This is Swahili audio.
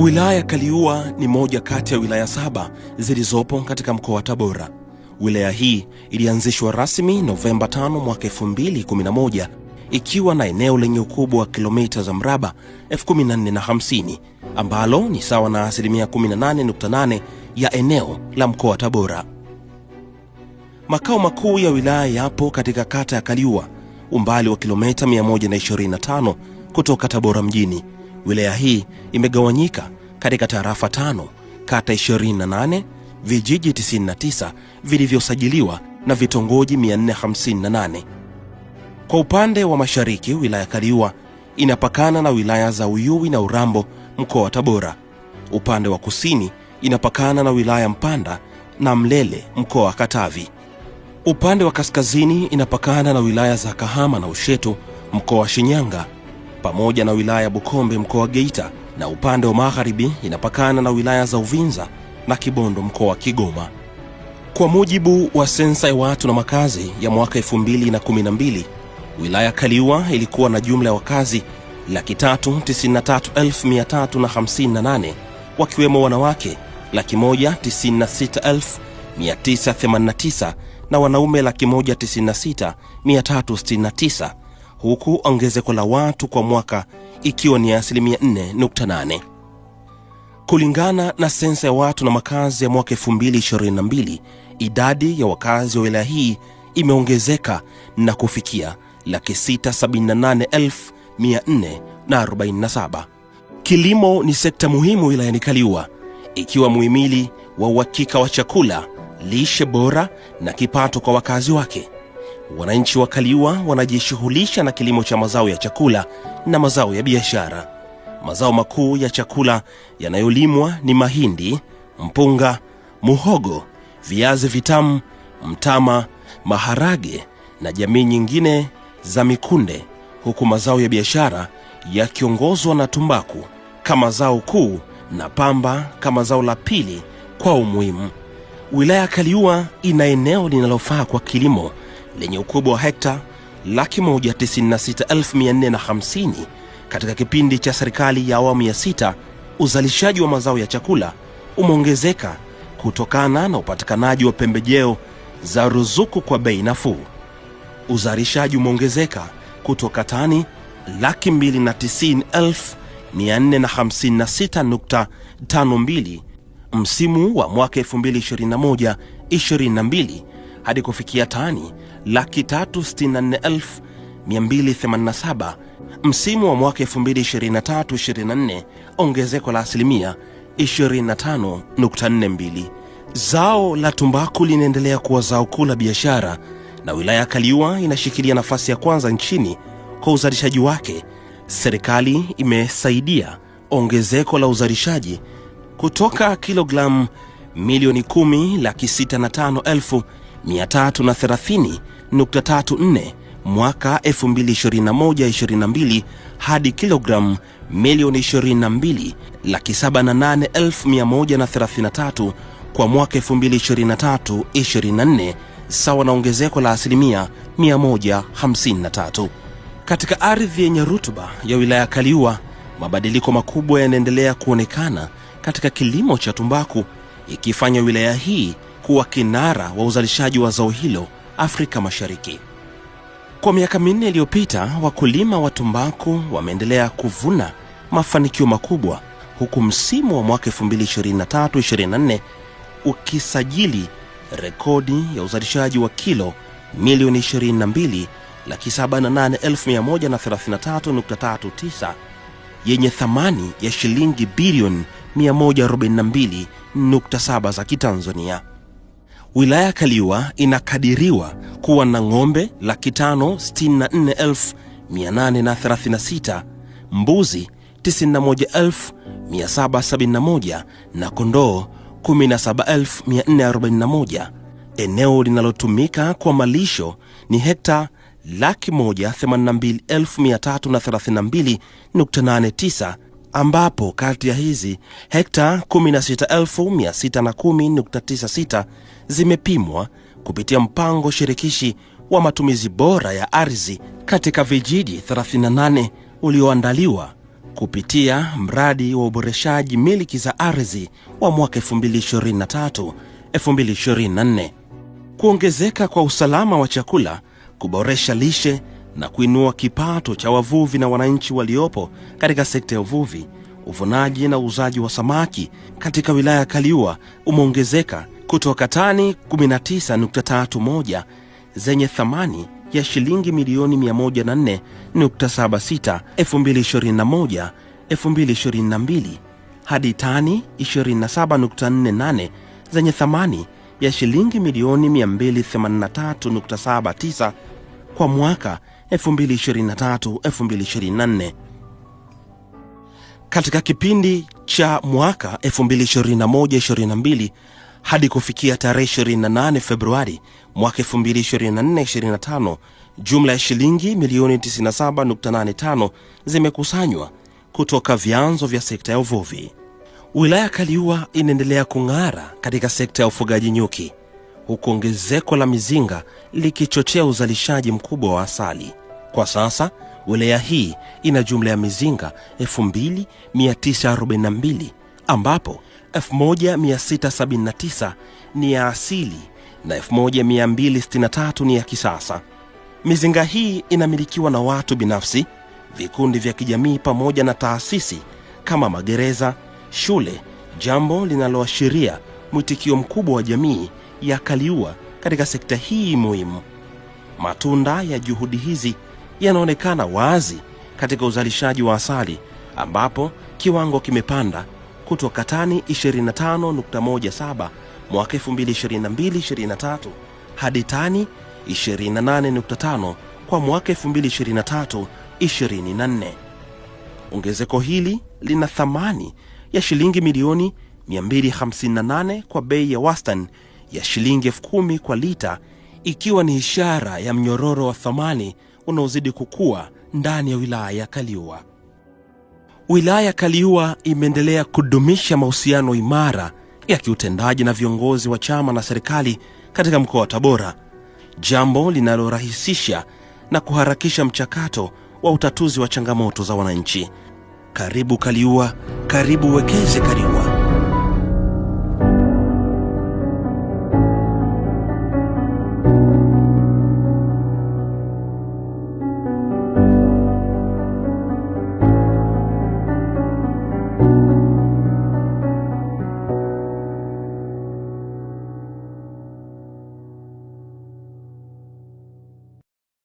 Wilaya ya Kaliua ni moja kati ya wilaya 7 zilizopo katika mkoa wa Tabora. Wilaya hii ilianzishwa rasmi Novemba 5 mwaka 2011 ikiwa na eneo lenye ukubwa wa kilomita za mraba 1450 ambalo ni sawa na 18.8% ya eneo la mkoa wa Tabora. Makao makuu ya wilaya yapo katika kata ya Kaliua, umbali wa kilomita 125 kutoka Tabora mjini. Wilaya hii imegawanyika katika tarafa 5, kata 28, vijiji 99 vilivyosajiliwa na vitongoji 458. Kwa upande wa mashariki, wilaya Kaliua inapakana na wilaya za Uyui na Urambo mkoa wa Tabora. Upande wa kusini inapakana na wilaya Mpanda na Mlele mkoa wa Katavi. Upande wa kaskazini inapakana na wilaya za Kahama na Ushetu mkoa wa Shinyanga pamoja na wilaya Bukombe mkoa wa Geita, na upande wa magharibi inapakana na wilaya za Uvinza na Kibondo mkoa wa Kigoma. Kwa mujibu wa sensa ya watu na makazi ya mwaka 2012, wilaya Kaliua ilikuwa na jumla ya wakazi 393,358 wakiwemo wanawake 196,989 na wanaume 196,369, huku ongezeko la watu kwa mwaka ikiwa ni 4.8%. Kulingana na sensa ya watu na makazi ya mwaka 2022, idadi ya wakazi wa wilaya hii imeongezeka na kufikia 678,447. Kilimo ni sekta muhimu wilayani Kaliua, ikiwa muhimili wa uhakika wa chakula, lishe bora na kipato kwa wakazi wake. Wananchi wa Kaliua wanajishughulisha na kilimo cha mazao ya chakula na mazao ya biashara. Mazao makuu ya chakula yanayolimwa ni mahindi, mpunga, muhogo, viazi vitamu, mtama, maharage na jamii nyingine za mikunde, huku mazao ya biashara yakiongozwa na tumbaku kama zao kuu na pamba kama zao la pili kwa umuhimu. Wilaya ya Kaliua ina eneo linalofaa kwa kilimo lenye ukubwa wa hekta 196,450. Katika kipindi cha serikali ya awamu ya 6, uzalishaji wa mazao ya chakula umeongezeka kutokana na upatikanaji wa pembejeo za ruzuku kwa bei nafuu. Uzalishaji umeongezeka kutoka tani 290,456.52 msimu wa mwaka 2021-22 hadi kufikia tani 364,287 msimu wa mwaka 2023-24, ongezeko la 25.42%. Zao la tumbaku linaendelea kuwa zao kuu la biashara na wilaya ya Kaliua inashikilia nafasi ya kwanza nchini kwa uzalishaji wake. Serikali imesaidia ongezeko la uzalishaji kutoka kilogramu milioni 10,605,330.34 mwaka 2021-22 hadi kilogramu milioni 22,708,133 kwa mwaka 2023-24, sawa na ongezeko la 153%. Katika ardhi yenye rutuba ya wilaya Kaliua, mabadiliko makubwa yanaendelea kuonekana katika kilimo cha tumbaku, ikifanya wilaya hii kuwa kinara wa uzalishaji wa zao hilo Afrika Mashariki. Kwa miaka 4 iliyopita, wakulima wa tumbaku wameendelea kuvuna mafanikio makubwa, huku msimu wa mwaka 2023-24 ukisajili rekodi ya uzalishaji wa kilo milioni 22,708,133.39 yenye thamani ya shilingi bilioni 142.7 za Kitanzania. Wilaya ya Kaliua inakadiriwa kuwa na ng'ombe 564,836, mbuzi 91,771 na kondoo 17,441. Eneo linalotumika kwa malisho ni hekta 182,332.89, ambapo kati ya hizi hekta 16,610.96 zimepimwa kupitia mpango shirikishi wa matumizi bora ya ardhi katika vijiji 38 ulioandaliwa kupitia mradi wa uboreshaji miliki za ardhi wa mwaka 2023-2024. Kuongezeka kwa usalama wa chakula, kuboresha lishe na kuinua kipato cha wavuvi na wananchi waliopo katika sekta ya uvuvi, uvunaji na uuzaji wa samaki katika wilaya ya Kaliua umeongezeka kutoka tani 19.31 zenye thamani ya shilingi milioni 104.76 2021-2022 hadi tani 27.48 zenye thamani ya shilingi milioni 283.79 kwa mwaka 2023-2024. Katika kipindi cha mwaka 2021-2022 hadi kufikia tarehe 28 Februari mwaka 2024-2025, jumla ya shilingi milioni 97.85 zimekusanywa kutoka vyanzo vya sekta ya uvuvi. Wilaya Kaliua inaendelea kung'ara katika sekta ya ufugaji nyuki, huku ongezeko la mizinga likichochea uzalishaji mkubwa wa asali. Kwa sasa, wilaya hii ina jumla ya mizinga 2942 ambapo 1679 ni ya asili na 1263 ni ya kisasa. Mizinga hii inamilikiwa na watu binafsi, vikundi vya kijamii pamoja na taasisi kama magereza, shule, jambo linaloashiria mwitikio mkubwa wa jamii ya Kaliua katika sekta hii muhimu. Matunda ya juhudi hizi yanaonekana wazi katika uzalishaji wa asali ambapo kiwango kimepanda kutoka tani 25.17 mwaka 2022-2023 hadi tani 28.5 kwa mwaka 2023-2024. Ongezeko hili lina thamani ya shilingi milioni 258 kwa bei ya wastani ya shilingi 10,000 kwa lita, ikiwa ni ishara ya mnyororo wa thamani unaozidi kukua ndani ya wilaya ya Kaliua. Wilaya ya Kaliua imeendelea kudumisha mahusiano imara ya kiutendaji na viongozi wa chama na serikali katika mkoa wa Tabora, jambo linalorahisisha na kuharakisha mchakato wa utatuzi wa changamoto za wananchi. Karibu Kaliua, karibu wekeze Kaliua.